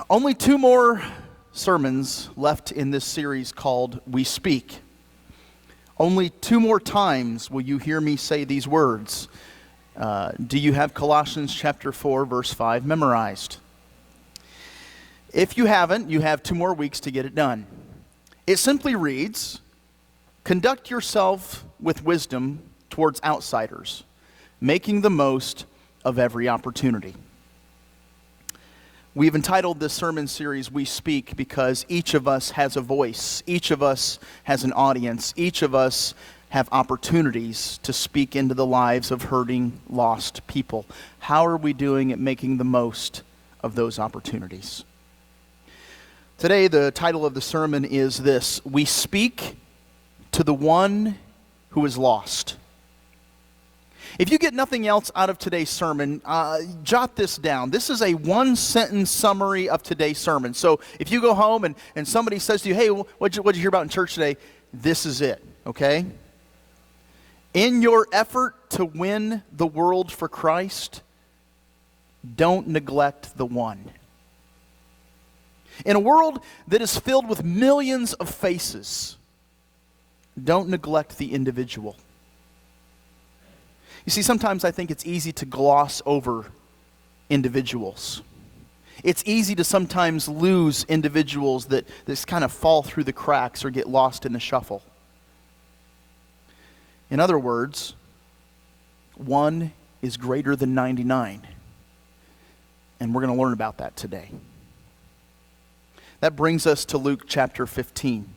Only two more sermons left in this series called We Speak. Only two more times will you hear me say these words. Do you have Colossians chapter 4, verse 5 memorized? If you haven't, you have 2 more weeks to get it done. It simply reads, conduct yourself with wisdom towards outsiders, making the most of every opportunity. We've entitled this sermon series, We Speak, because each of us has a voice. Each of us has an audience. Each of us have opportunities to speak into the lives of hurting, lost people. How are we doing at making the most of those opportunities? Today, the title of the sermon is this: We Speak to the One Who is Lost. If you get nothing else out of today's sermon, jot this down. This is a one-sentence summary of today's sermon. So if you go home and somebody says to you, hey, what'd you hear about in church today? This is it, okay? In your effort to win the world for Christ, don't neglect the one. In a world that is filled with millions of faces, don't neglect the individual. You see, sometimes I think it's easy to gloss over individuals. It's easy to sometimes lose individuals that just kind of fall through the cracks or get lost in the shuffle. In other words, one is greater than 99. And we're going to learn about that today. That brings us to Luke chapter 15.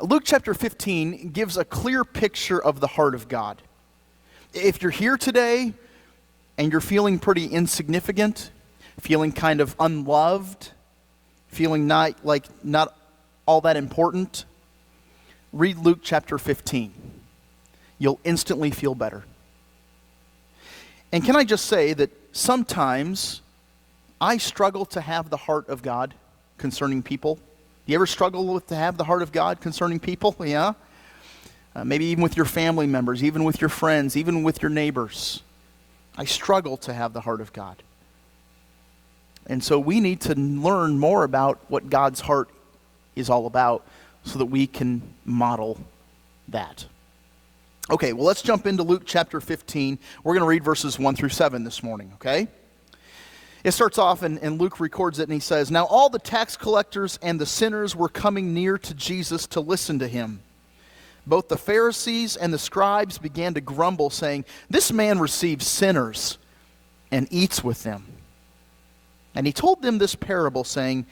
Luke chapter 15 gives a clear picture of the heart of God. If you're here today and you're feeling pretty insignificant, feeling kind of unloved, feeling not all that important, read Luke chapter 15. You'll instantly feel better. And can I just say that sometimes I struggle to have the heart of God concerning people. You ever struggle to have the heart of God concerning people? Yeah? Maybe even with your family members, even with your friends, even with your neighbors. I struggle to have the heart of God. And so we need to learn more about what God's heart is all about so that we can model that. Okay, well, let's jump into Luke chapter 15. We're going to read verses 1 through 7 this morning, okay? It starts off, and Luke records it, and he says, Now all the tax collectors and the sinners were coming near to Jesus to listen to him. Both the Pharisees and the scribes began to grumble, saying, This man receives sinners and eats with them. And he told them this parable, saying,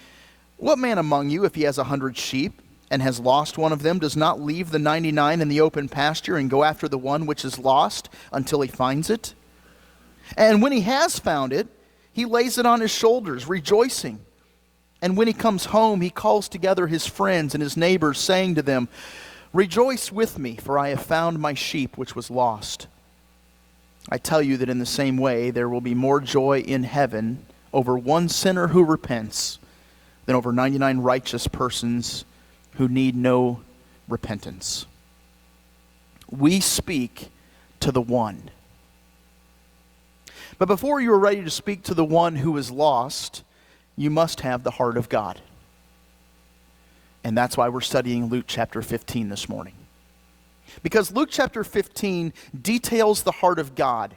What man among you, if he has 100 sheep and has lost one of them, does not leave the 99 in the open pasture and go after the one which is lost until he finds it? And when he has found it, he lays it on his shoulders, rejoicing. And when he comes home, he calls together his friends and his neighbors, saying to them, Rejoice with me, for I have found my sheep which was lost. I tell you that in the same way there will be more joy in heaven over one sinner who repents than over 99 righteous persons who need no repentance. We speak to the one. But before you are ready to speak to the one who is lost, you must have the heart of God. And that's why we're studying Luke chapter 15 this morning. Because Luke chapter 15 details the heart of God.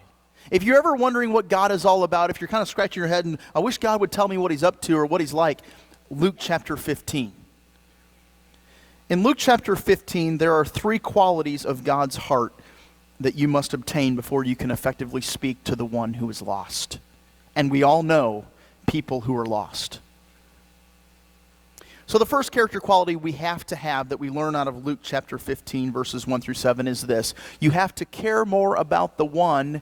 If you're ever wondering what God is all about, if you're kind of scratching your head and I wish God would tell me what he's up to or what he's like, Luke chapter 15. In Luke chapter 15, there are 3 qualities of God's heart that you must obtain before you can effectively speak to the one who is lost. And we all know people who are lost. So the first character quality we have to have that we learn out of Luke chapter 15 verses 1 through 7 is this. You have to care more about the one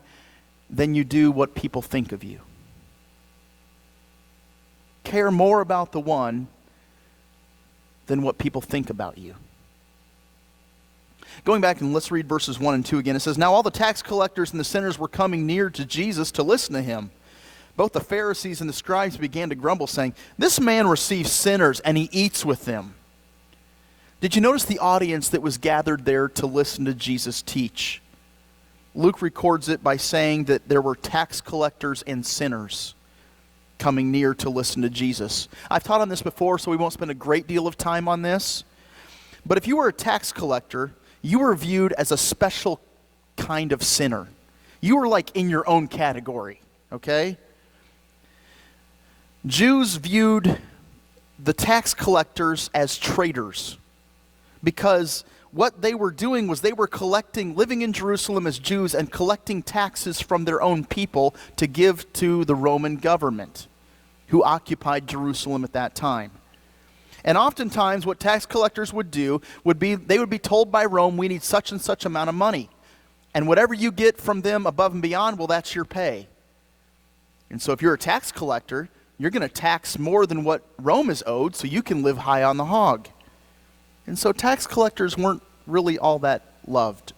than you do what people think of you. Care more about the one than what people think about you. Going back and let's read verses 1 and 2 again. It says, Now all the tax collectors and the sinners were coming near to Jesus to listen to him. Both the Pharisees and the scribes began to grumble, saying, This man receives sinners and he eats with them. Did you notice the audience that was gathered there to listen to Jesus teach? Luke records it by saying that there were tax collectors and sinners coming near to listen to Jesus. I've taught on this before, so we won't spend a great deal of time on this. But if you were a tax collector, you were viewed as a special kind of sinner. You were like in your own category, okay? Jews viewed the tax collectors as traitors because what they were doing was they were living in Jerusalem as Jews and collecting taxes from their own people to give to the Roman government who occupied Jerusalem at that time. And oftentimes what tax collectors would do would be, they would be told by Rome, we need such and such amount of money. And whatever you get from them above and beyond, well, that's your pay. And so if you're a tax collector, you're going to tax more than what Rome is owed so you can live high on the hog. And so tax collectors weren't really all that loved,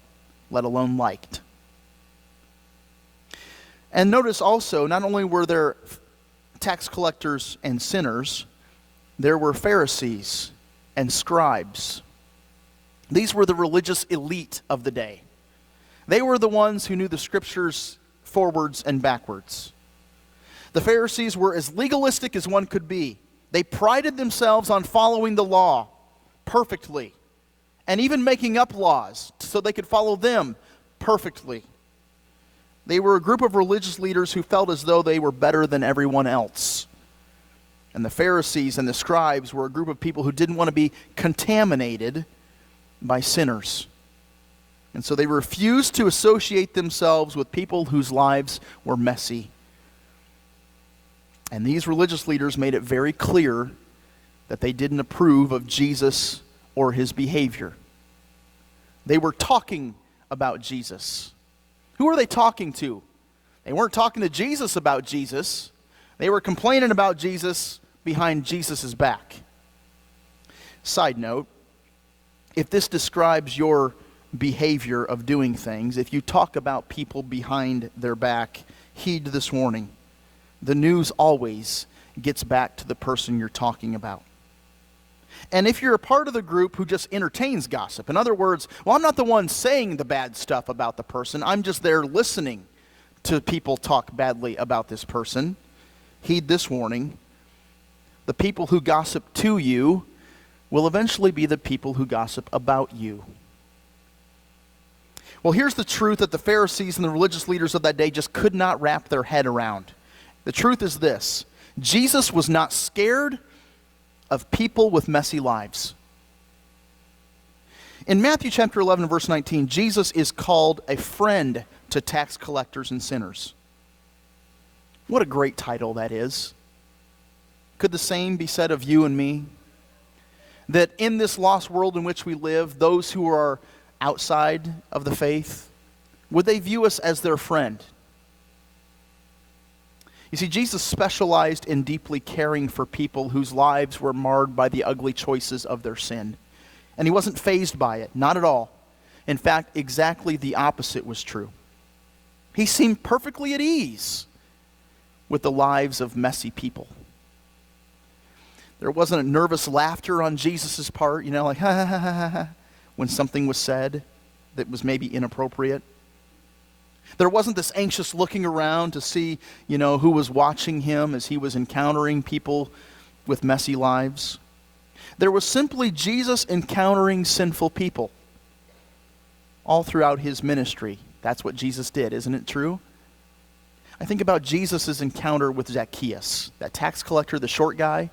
let alone liked. And notice also, not only were there tax collectors and sinners, there were Pharisees and scribes. These were the religious elite of the day. They were the ones who knew the scriptures forwards and backwards. The Pharisees were as legalistic as one could be. They prided themselves on following the law perfectly, and even making up laws so they could follow them perfectly. They were a group of religious leaders who felt as though they were better than everyone else. And the Pharisees and the scribes were a group of people who didn't want to be contaminated by sinners. And so they refused to associate themselves with people whose lives were messy. And these religious leaders made it very clear that they didn't approve of Jesus or his behavior. They were talking about Jesus. Who were they talking to? They weren't talking to Jesus about Jesus. They were complaining about Jesus behind Jesus' back. Side note, if this describes your behavior of doing things, if you talk about people behind their back, heed this warning. The news always gets back to the person you're talking about. And if you're a part of the group who just entertains gossip, in other words, well, I'm not the one saying the bad stuff about the person, I'm just there listening to people talk badly about this person, heed this warning. The people who gossip to you will eventually be the people who gossip about you. Well, here's the truth that the Pharisees and the religious leaders of that day just could not wrap their head around. The truth is this: Jesus was not scared of people with messy lives. In Matthew chapter 11, verse 19, Jesus is called a friend to tax collectors and sinners. What a great title that is. Could the same be said of you and me? That in this lost world in which we live, those who are outside of the faith, would they view us as their friend? You see, Jesus specialized in deeply caring for people whose lives were marred by the ugly choices of their sin. And he wasn't fazed by it, not at all. In fact, exactly the opposite was true. He seemed perfectly at ease with the lives of messy people. There wasn't a nervous laughter on Jesus' part, like ha ha ha ha ha, when something was said that was maybe inappropriate. There wasn't this anxious looking around to see, who was watching him as he was encountering people with messy lives. There was simply Jesus encountering sinful people all throughout his ministry. That's what Jesus did, isn't it true? I think about Jesus' encounter with Zacchaeus, that tax collector, the short guy.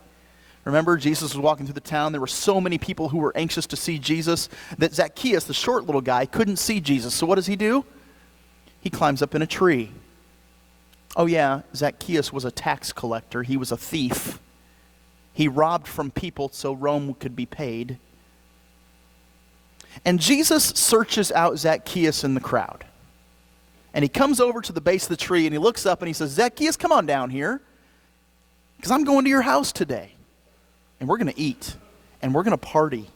Remember, Jesus was walking through the town. There were so many people who were anxious to see Jesus that Zacchaeus, the short little guy, couldn't see Jesus. So what does he do? He climbs up in a tree. Oh yeah, Zacchaeus was a tax collector. He was a thief. He robbed from people so Rome could be paid. And Jesus searches out Zacchaeus in the crowd. And he comes over to the base of the tree and he looks up and he says, Zacchaeus, come on down here, because I'm going to your house today. And we're going to eat. And we're going to party.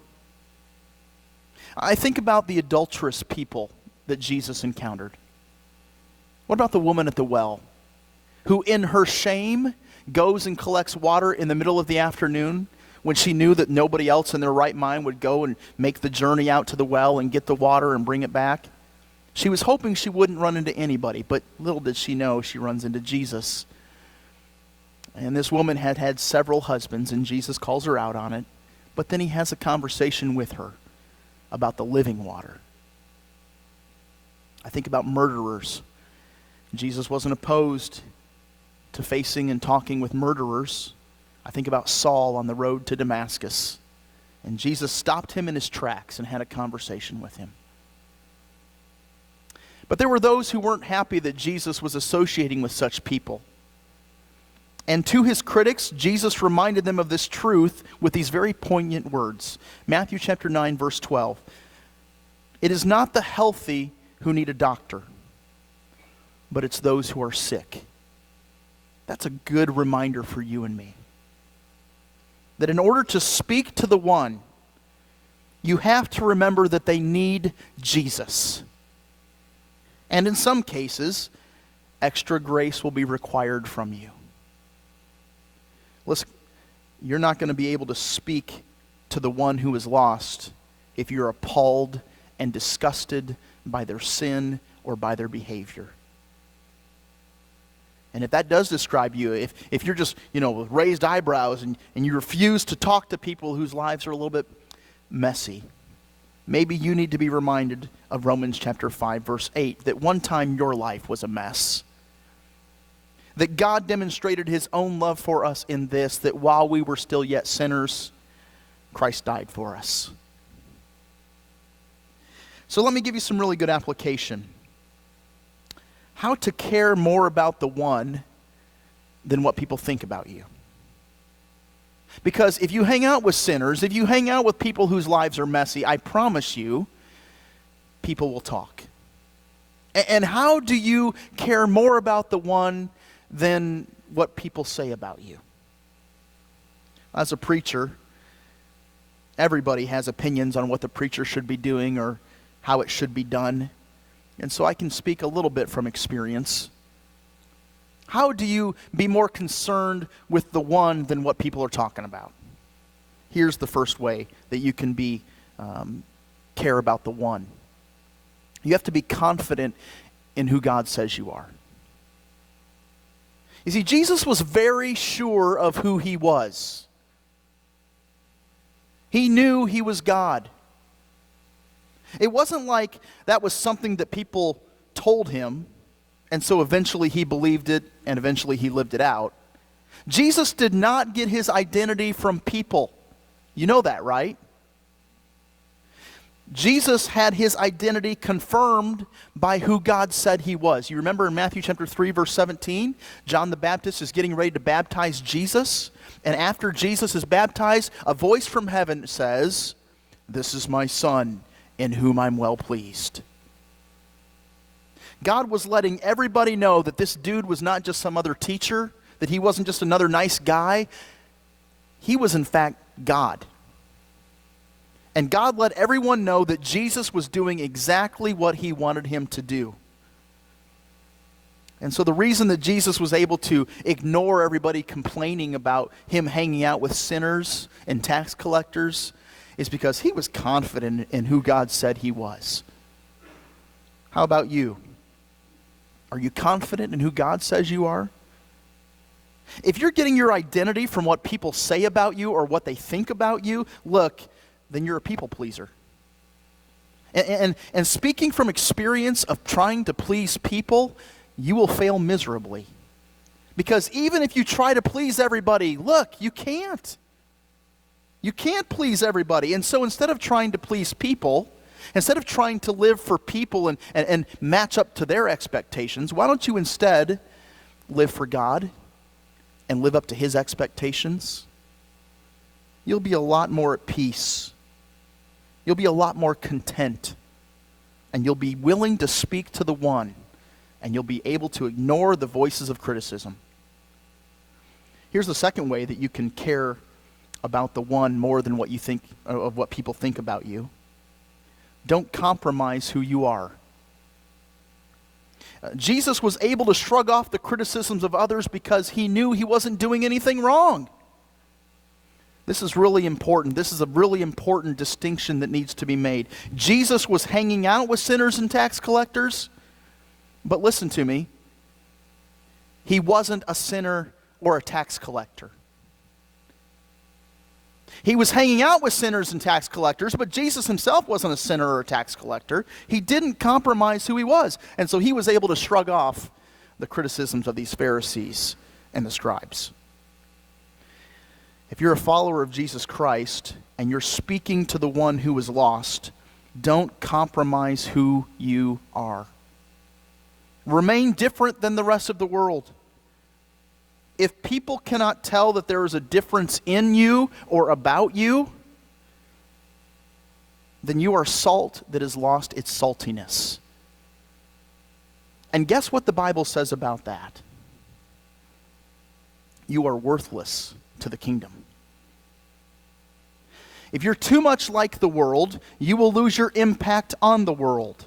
I think about the adulterous people that Jesus encountered. What about the woman at the well, who in her shame goes and collects water in the middle of the afternoon when she knew that nobody else in their right mind would go and make the journey out to the well and get the water and bring it back? She was hoping she wouldn't run into anybody, but little did she know she runs into Jesus. And this woman had had several husbands, and Jesus calls her out on it. But then he has a conversation with her about the living water. I think about murderers. Jesus wasn't opposed to facing and talking with murderers. I think about Saul on the road to Damascus. And Jesus stopped him in his tracks and had a conversation with him. But there were those who weren't happy that Jesus was associating with such people. And to his critics, Jesus reminded them of this truth with these very poignant words. Matthew chapter 9, verse 12. It is not the healthy who need a doctor, but it's those who are sick. That's a good reminder for you and me. That in order to speak to the one, you have to remember that they need Jesus. And in some cases, extra grace will be required from you. Listen, you're not going to be able to speak to the one who is lost if you're appalled and disgusted by their sin or by their behavior. And if that does describe you, if you're just, with raised eyebrows and you refuse to talk to people whose lives are a little bit messy, maybe you need to be reminded of Romans chapter 5, verse 8, that one time your life was a mess. That God demonstrated his own love for us in this, that while we were still yet sinners, Christ died for us. So let me give you some really good application. How to care more about the one than what people think about you. Because if you hang out with sinners, if you hang out with people whose lives are messy, I promise you, people will talk. And how do you care more about the one than what people say about you? As a preacher, everybody has opinions on what the preacher should be doing or how it should be done. And so I can speak a little bit from experience. How do you be more concerned with the one than what people are talking about? Here's the first way that you can be care about the one. You have to be confident in who God says you are. You see, Jesus was very sure of who he was. He knew he was God. It wasn't like that was something that people told him, and so eventually he believed it, and eventually he lived it out. Jesus did not get his identity from people. You know that, right? Jesus had his identity confirmed by who God said he was. You remember in Matthew chapter 3, verse 17, John the Baptist is getting ready to baptize Jesus, and after Jesus is baptized, a voice from heaven says, "This is my Son, in whom I'm well pleased." God was letting everybody know that this dude was not just some other teacher, that he wasn't just another nice guy. He was in fact God. And God let everyone know that Jesus was doing exactly what he wanted him to do. And so the reason that Jesus was able to ignore everybody complaining about him hanging out with sinners and tax collectors is because he was confident in who God said he was. How about you? Are you confident in who God says you are? If you're getting your identity from what people say about you or what they think about you, look, then you're a people pleaser. And speaking from experience of trying to please people, you will fail miserably. Because even if you try to please everybody, look, you can't. You can't please everybody. And so instead of trying to please people, instead of trying to live for people and match up to their expectations, why don't you instead live for God and live up to his expectations? You'll be a lot more at peace. You'll be a lot more content. And you'll be willing to speak to the one. And you'll be able to ignore the voices of criticism. Here's the second way that you can care about the one more than what you think of what people think about you. Don't compromise who you are. Jesus was able to shrug off the criticisms of others because he knew he wasn't doing anything wrong. This is really important. This is a really important distinction that needs to be made. Jesus was hanging out with sinners and tax collectors, but listen to me. He wasn't a sinner or a tax collector. He was hanging out with sinners and tax collectors, but Jesus himself wasn't a sinner or a tax collector. He didn't compromise who he was. And so he was able to shrug off the criticisms of these Pharisees and the scribes. If you're a follower of Jesus Christ and you're speaking to the one who is lost, don't compromise who you are. Remain different than the rest of the world. If people cannot tell that there is a difference in you or about you, then you are salt that has lost its saltiness. And guess what the Bible says about that? You are worthless to the kingdom. If you're too much like the world, you will lose your impact on the world.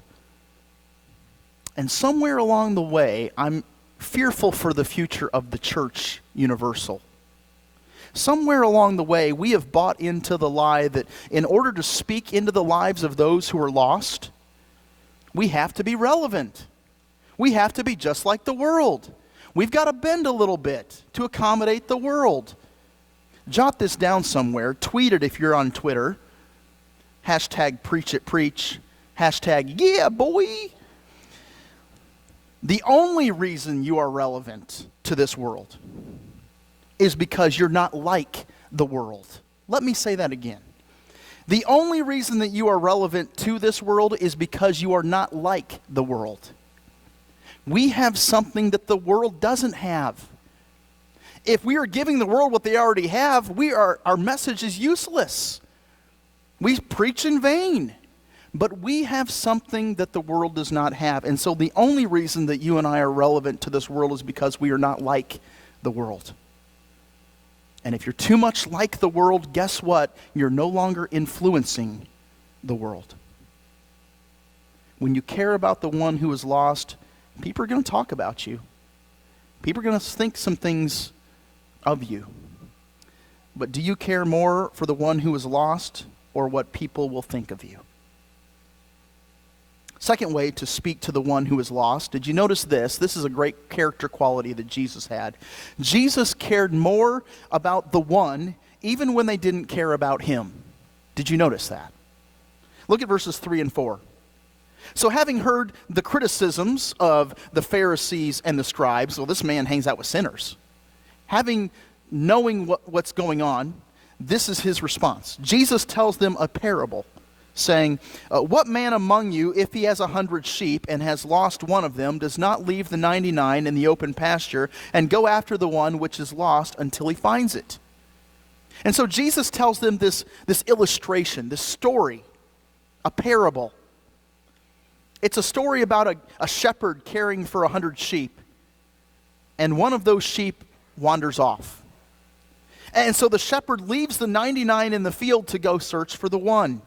And somewhere along the way, I'm fearful for the future of the church universal. Somewhere along the way, we have bought into the lie that in order to speak into the lives of those who are lost, we have to be relevant. We have to be just like the world. We've got to bend a little bit to accommodate the world. Jot this down somewhere. Tweet it if you're on Twitter. Hashtag preach it preach. Hashtag yeah boy. The only reason you are relevant to this world is because you're not like the world. Let me say that again. The only reason that you are relevant to this world is because you are not like the world. We have something that the world doesn't have. If we are giving the world what they already have, our message is useless. We preach in vain. But we have something that the world does not have. And so the only reason that you and I are relevant to this world is because we are not like the world. And if you're too much like the world, guess what? You're no longer influencing the world. When you care about the one who is lost, people are going to talk about you. People are going to think some things of you. But do you care more for the one who is lost or what people will think of you? Second way to speak to the one who is lost. Did you notice this? This is a great character quality that Jesus had. Jesus cared more about the one even when they didn't care about him. Did you notice that? Look at verses 3 and 4. So having heard the criticisms of the Pharisees and the scribes, well, this man hangs out with sinners. Knowing what's going on, this is his response. Jesus tells them a parable, saying, what man among you, if he has 100 sheep and has lost one of them, does not leave the 99 in the open pasture and go after the one which is lost until he finds it? And so Jesus tells them this illustration, this story, a parable. It's a story about a shepherd caring for 100 sheep, and one of those sheep wanders off. And so the shepherd leaves the 99 in the field to go search for the one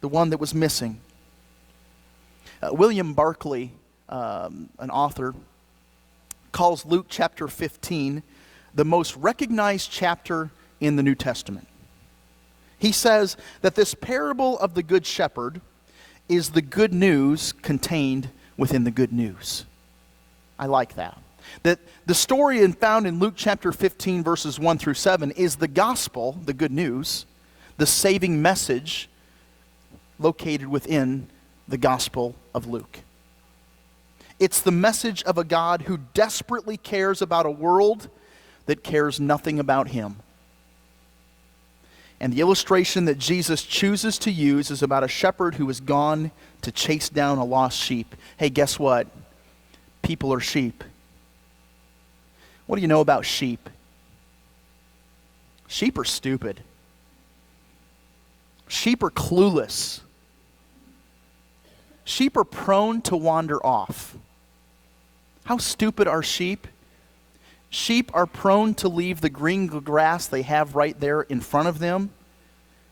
that was missing. William Barclay, an author, calls Luke chapter 15 the most recognized chapter in the New Testament. He says that this parable of the Good Shepherd is the good news contained within the good news. I like that. That the story found in Luke chapter 15 verses 1 through 7 is the gospel, the good news, the saving message located within the Gospel of Luke. It's the message of a God who desperately cares about a world that cares nothing about him. And the illustration that Jesus chooses to use is about a shepherd who has gone to chase down a lost sheep. Hey, guess what? People are sheep. What do you know about sheep? Sheep are stupid. Sheep are clueless. Sheep are prone to wander off. How stupid are sheep? Sheep are prone to leave the green grass they have right there in front of them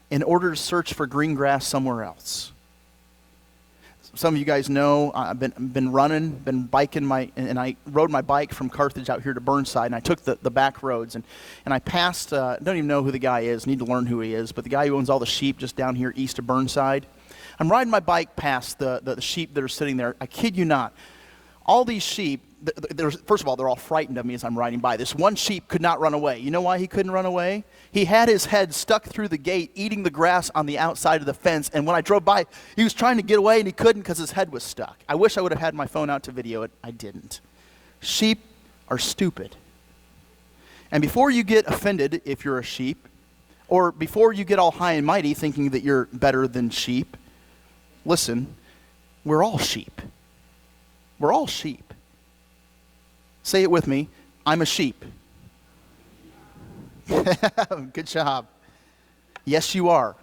in order to search for green grass somewhere else. Some of you guys know I've been running, been biking and I rode my bike from Carthage out here to Burnside, and I took the back roads, and I passed, don't even know who the guy is, need to learn who he is, but the guy who owns all the sheep just down here east of Burnside. I'm riding my bike past the sheep that are sitting there. I kid you not. All these sheep, first of all, they're all frightened of me as I'm riding by. This one sheep could not run away. You know why he couldn't run away? He had his head stuck through the gate, eating the grass on the outside of the fence. And when I drove by, he was trying to get away, and he couldn't because his head was stuck. I wish I would have had my phone out to video it. I didn't. Sheep are stupid. And before you get offended if you're a sheep, or before you get all high and mighty thinking that you're better than sheep, listen, we're all sheep. We're all sheep. Say it with me. I'm a sheep. Good job. Yes, you are.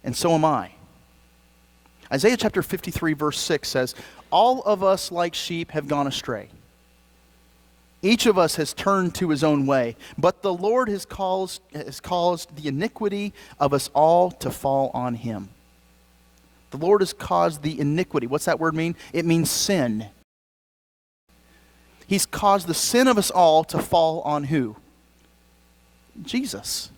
And so am I. Isaiah chapter 53 verse 6 says, all of us like sheep have gone astray. Each of us has turned to his own way, but the Lord has caused the iniquity of us all to fall on him. The Lord has caused the iniquity. What's that word mean? It means sin. He's caused the sin of us all to fall on who? Jesus.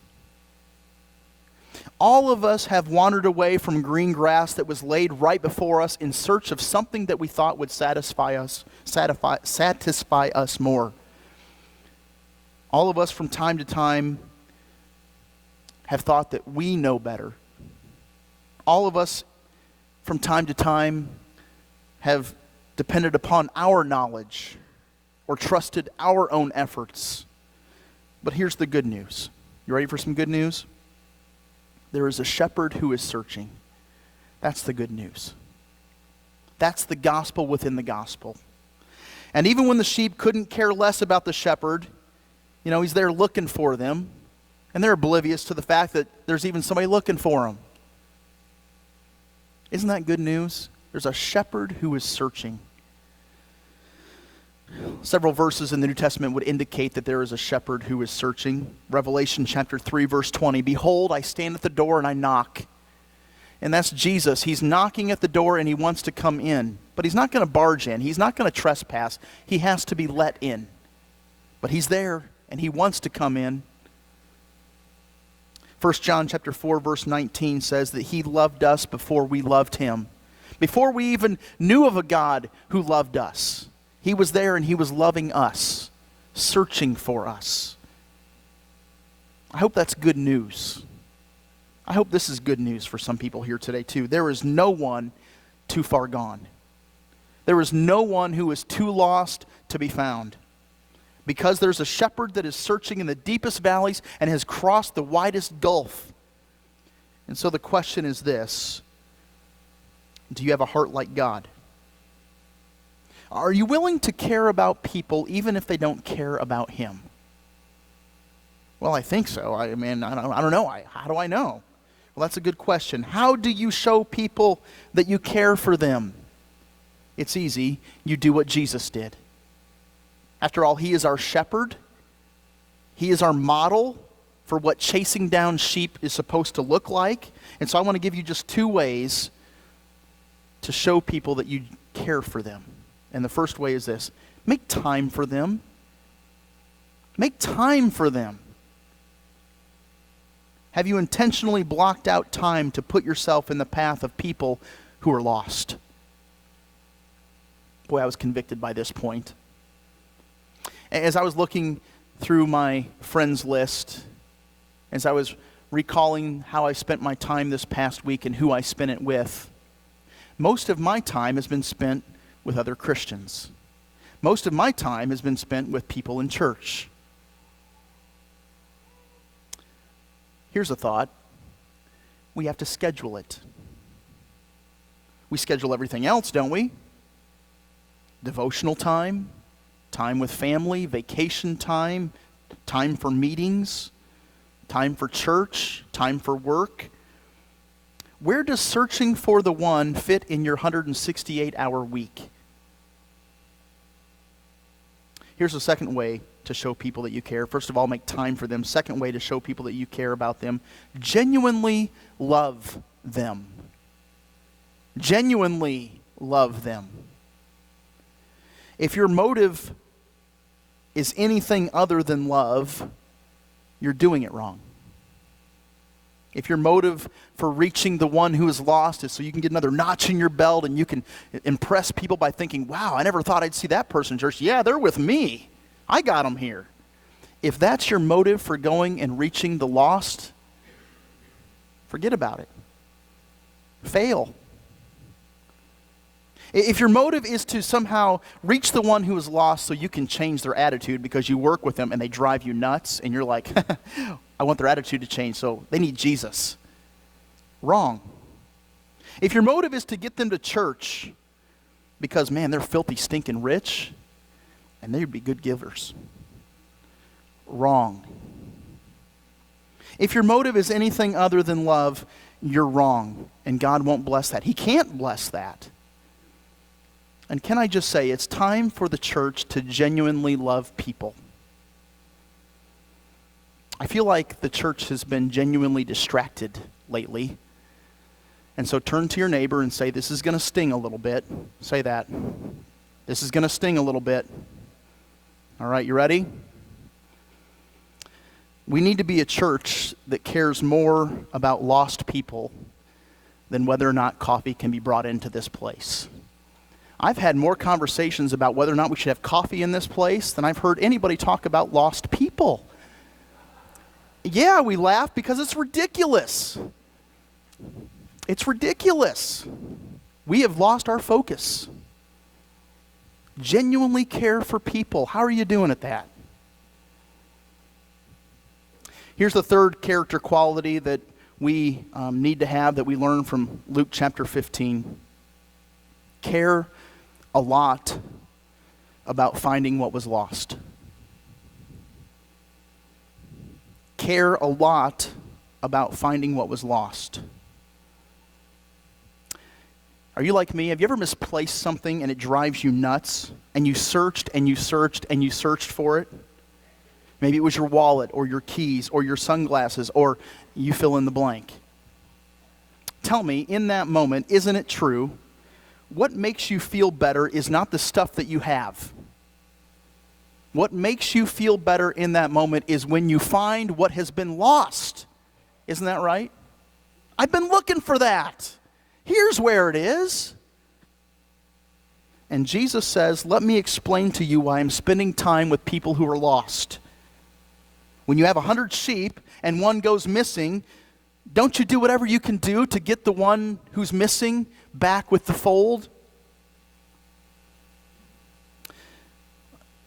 All of us have wandered away from green grass that was laid right before us in search of something that we thought would satisfy us more. All of us from time to time have thought that we know better. All of us from time to time have depended upon our knowledge or trusted our own efforts. But here's the good news. You ready for some good news? There is a shepherd who is searching. That's the good news. That's the gospel within the gospel. And even when the sheep couldn't care less about the shepherd, he's there looking for them, and they're oblivious to the fact that there's even somebody looking for them. Isn't that good news? There's a shepherd who is searching. Several verses in the New Testament would indicate that there is a shepherd who is searching. Revelation chapter 3, verse 20. Behold, I stand at the door and I knock. And that's Jesus. He's knocking at the door and he wants to come in. But he's not going to barge in. He's not going to trespass. He has to be let in. But he's there and he wants to come in. 1 John chapter 4, verse 19 says that he loved us before we loved him. Before we even knew of a God who loved us. He was there and he was loving us, searching for us. I hope that's good news. I hope this is good news for some people here today too. There is no one too far gone. There is no one who is too lost to be found. Because there's a shepherd that is searching in the deepest valleys and has crossed the widest gulf. And so the question is this: do you have a heart like God? Are you willing to care about people even if they don't care about him? Well, I think so. I don't know. How do I know? Well, that's a good question. How do you show people that you care for them? It's easy. You do what Jesus did. After all, he is our shepherd. He is our model for what chasing down sheep is supposed to look like. And so I want to give you just two ways to show people that you care for them. And the first way is this: make time for them. Make time for them. Have you intentionally blocked out time to put yourself in the path of people who are lost? Boy, I was convicted by this point. As I was looking through my friends list, as I was recalling how I spent my time this past week and who I spent it with, most of my time has been spent with other Christians. Most of my time has been spent with people in church. Here's a thought. We have to schedule it. We schedule everything else, don't we? Devotional time, time with family, vacation time, time for meetings, time for church, time for work. Where does searching for the one fit in your 168-hour week? Here's a second way to show people that you care. First of all, make time for them. Second way to show people that you care about them: genuinely love them. Genuinely love them. If your motive is anything other than love, you're doing it wrong. if your motive for reaching the one who is lost is so you can get another notch in your belt and you can impress people by thinking, wow, I never thought I'd see that person in church. Yeah, they're with me. I got them here. If that's your motive for going and reaching the lost, forget about it. Fail. If your motive is to somehow reach the one who is lost so you can change their attitude because you work with them and they drive you nuts and you're like, I want their attitude to change, so they need Jesus. Wrong. If your motive is to get them to church because, man, they're filthy, stinking rich and they'd be good givers. Wrong. If your motive is anything other than love, you're wrong, and God won't bless that. He can't bless that. And can I just say, it's time for the church to genuinely love people. I feel like the church has been genuinely distracted lately. And so turn to your neighbor and say, this is going to sting a little bit. Say that. This is going to sting a little bit. All right, you ready? We need to be a church that cares more about lost people than whether or not coffee can be brought into this place. I've had more conversations about whether or not we should have coffee in this place than I've heard anybody talk about lost people. Yeah, we laugh because it's ridiculous. It's ridiculous. We have lost our focus. Genuinely care for people. How are you doing at that? Here's the third character quality that we need to have that we learn from Luke chapter 15. Care a lot about finding what was lost. Care a lot about finding what was lost. Are you like me? Have you ever misplaced something and it drives you nuts and you searched and you searched and you searched for it? Maybe it was your wallet or your keys or your sunglasses or you fill in the blank. Tell me, in that moment, isn't it true? What makes you feel better is not the stuff that you have. What makes you feel better in that moment is when you find what has been lost. Isn't that right? I've been looking for that. Here's where it is. And Jesus says, let me explain to you why I'm spending time with people who are lost. When you have 100 sheep and one goes missing, don't you do whatever you can do to get the one who's missing back with the fold?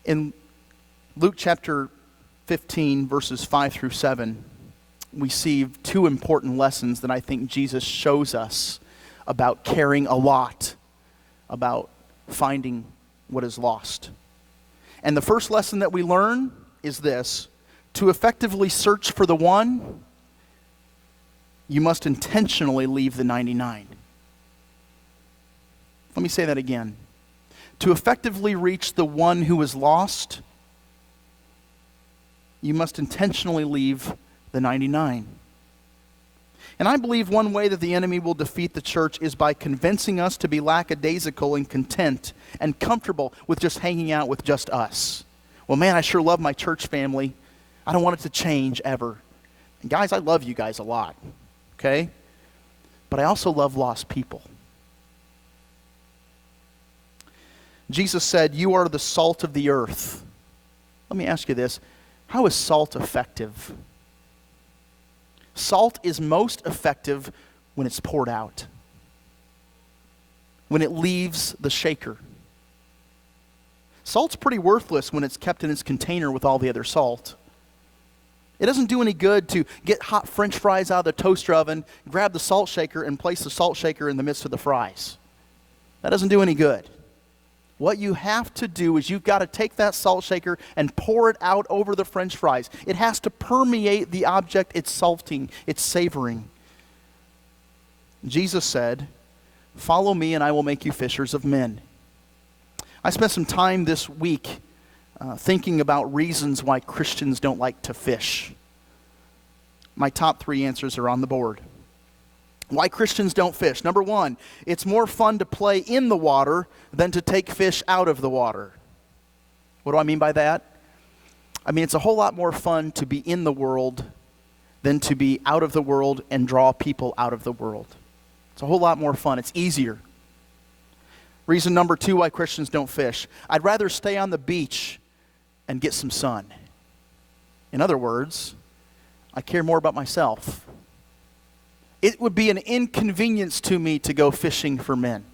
In Luke chapter 15, verses 5 through 7, we see two important lessons that I think Jesus shows us about caring a lot about finding what is lost. And the first lesson that we learn is this: to effectively search for the one, you must intentionally leave the 99. Let me say that again. To effectively reach the one who is lost, you must intentionally leave the 99. And I believe one way that the enemy will defeat the church is by convincing us to be lackadaisical and content and comfortable with just hanging out with just us. Well, man, I sure love my church family. I don't want it to change ever. And guys, I love you guys a lot, okay? But I also love lost people. Jesus said, you are the salt of the earth. Let me ask you this. How is salt effective? Salt is most effective when it's poured out, when it leaves the shaker. Salt's pretty worthless when it's kept in its container with all the other salt. It doesn't do any good to get hot French fries out of the toaster oven, grab the salt shaker, and place the salt shaker in the midst of the fries. That doesn't do any good. What you have to do is you've got to take that salt shaker and pour it out over the French fries. It has to permeate the object it's salting, it's savoring. Jesus said, follow me and I will make you fishers of men. I spent some time this week thinking about reasons why Christians don't like to fish. My top 3 answers are on the board. Why Christians don't fish. Number 1, it's more fun to play in the water than to take fish out of the water. What do I mean by that? I mean, it's a whole lot more fun to be in the world than to be out of the world and draw people out of the world. It's a whole lot more fun. It's easier. Reason number 2 why Christians don't fish. I'd rather stay on the beach and get some sun. In other words, I care more about myself. It would be an inconvenience to me to go fishing for men.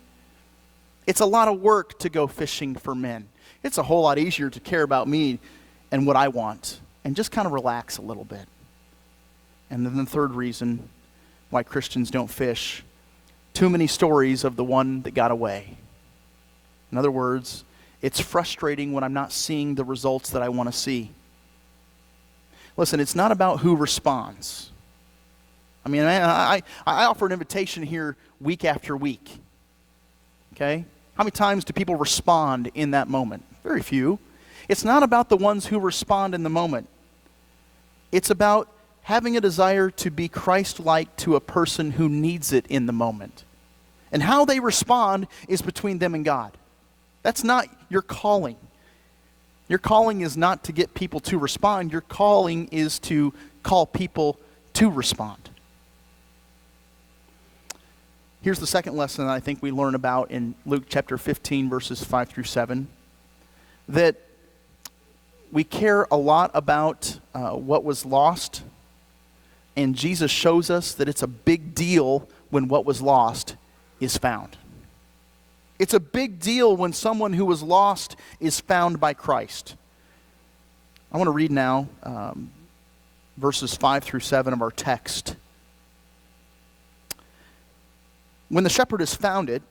It's a lot of work to go fishing for men. It's a whole lot easier to care about me and what I want and just kind of relax a little bit. And then the third reason why Christians don't fish, too many stories of the one that got away. In other words, it's frustrating when I'm not seeing the results that I want to see. Listen, it's not about who responds. I mean, I offer an invitation here week after week. Okay? How many times do people respond in that moment? Very few. It's not about the ones who respond in the moment. It's about having a desire to be Christ-like to a person who needs it in the moment. And how they respond is between them and God. That's not your calling. Your calling is not to get people to respond. Your calling is to call people to respond. Here's the second lesson that I think we learn about in Luke chapter 15, verses 5 through 7. That we care a lot about what was lost. And Jesus shows us that it's a big deal when what was lost is found. It's a big deal when someone who was lost is found by Christ. I want to read now verses 5 through 7 of our text. When the shepherd has found it,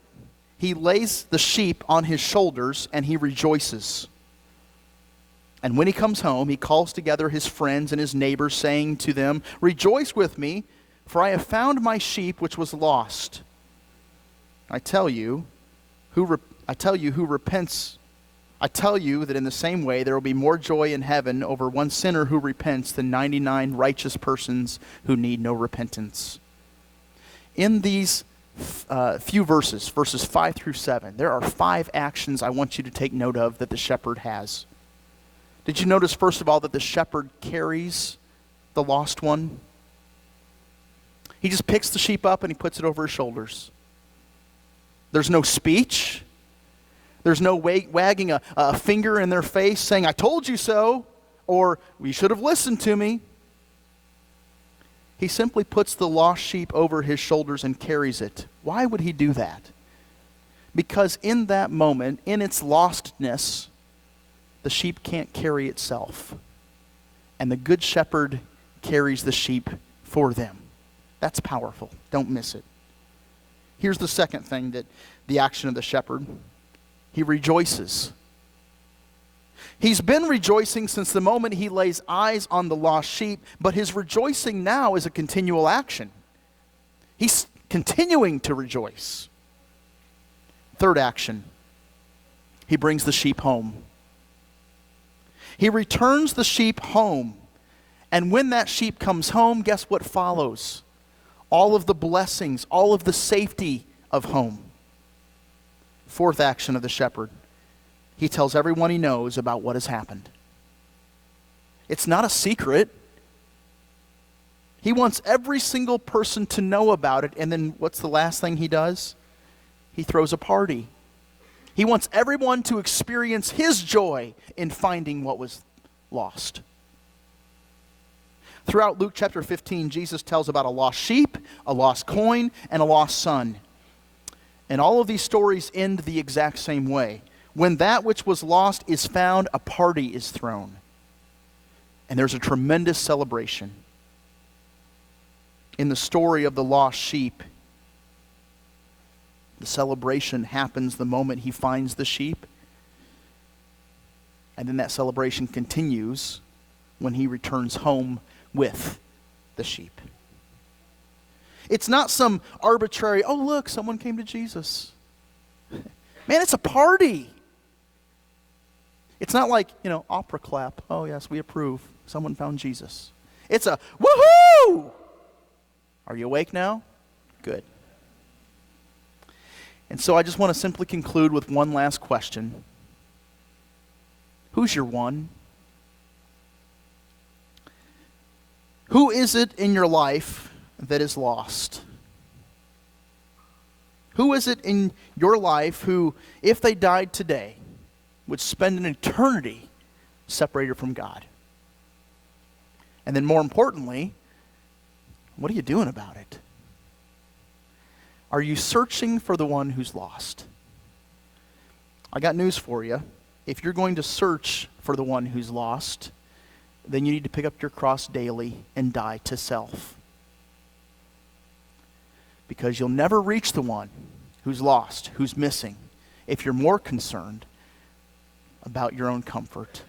he lays the sheep on his shoulders and he rejoices. And when he comes home, he calls together his friends and his neighbors, saying to them, "Rejoice with me, for I have found my sheep which was lost." I tell you that in the same way there will be more joy in heaven over one sinner who repents than 99 righteous persons who need no repentance. In these few verses 5 through 7, there are 5 actions I want you to take note of that the shepherd has. Did you notice, first of all, that the shepherd carries the lost one? He just picks the sheep up and he puts it over his shoulders. There's no speech. There's no wagging a finger in their face saying, "I told you so," or "You should have listened to me." He simply puts the lost sheep over his shoulders and carries it. Why would he do that? Because in that moment, in its lostness, the sheep can't carry itself. And the good shepherd carries the sheep for them. That's powerful. Don't miss it. Here's the second thing, that the action of the shepherd. He rejoices. He's been rejoicing since the moment he lays eyes on the lost sheep, but his rejoicing now is a continual action. He's continuing to rejoice. Third action. He brings the sheep home. He returns the sheep home. And when that sheep comes home, guess what follows? All of the blessings, all of the safety of home. Fourth action of the shepherd. He tells everyone he knows about what has happened. It's not a secret. He wants every single person to know about it. And then what's the last thing he does? He throws a party. He wants everyone to experience his joy in finding what was lost. Throughout Luke chapter 15, Jesus tells about a lost sheep, a lost coin, and a lost son. And all of these stories end the exact same way. When that which was lost is found, a party is thrown. And there's a tremendous celebration. In the story of the lost sheep, the celebration happens the moment he finds the sheep. And then that celebration continues when he returns home with the sheep. It's not some arbitrary, "Oh, look, someone came to Jesus." Man, it's a party. It's not like, opera clap. "Oh, yes, we approve. Someone found Jesus." It's a woohoo! Are you awake now? Good. And so I just want to simply conclude with one last question. Who's your one? Who is it in your life that is lost? Who is it in your life who, if they died today, would spend an eternity separated from God? And then more importantly, what are you doing about it? Are you searching for the one who's lost? I got news for you. If you're going to search for the one who's lost, then you need to pick up your cross daily and die to self. Because you'll never reach the one who's lost, who's missing, if you're more concerned about your own comfort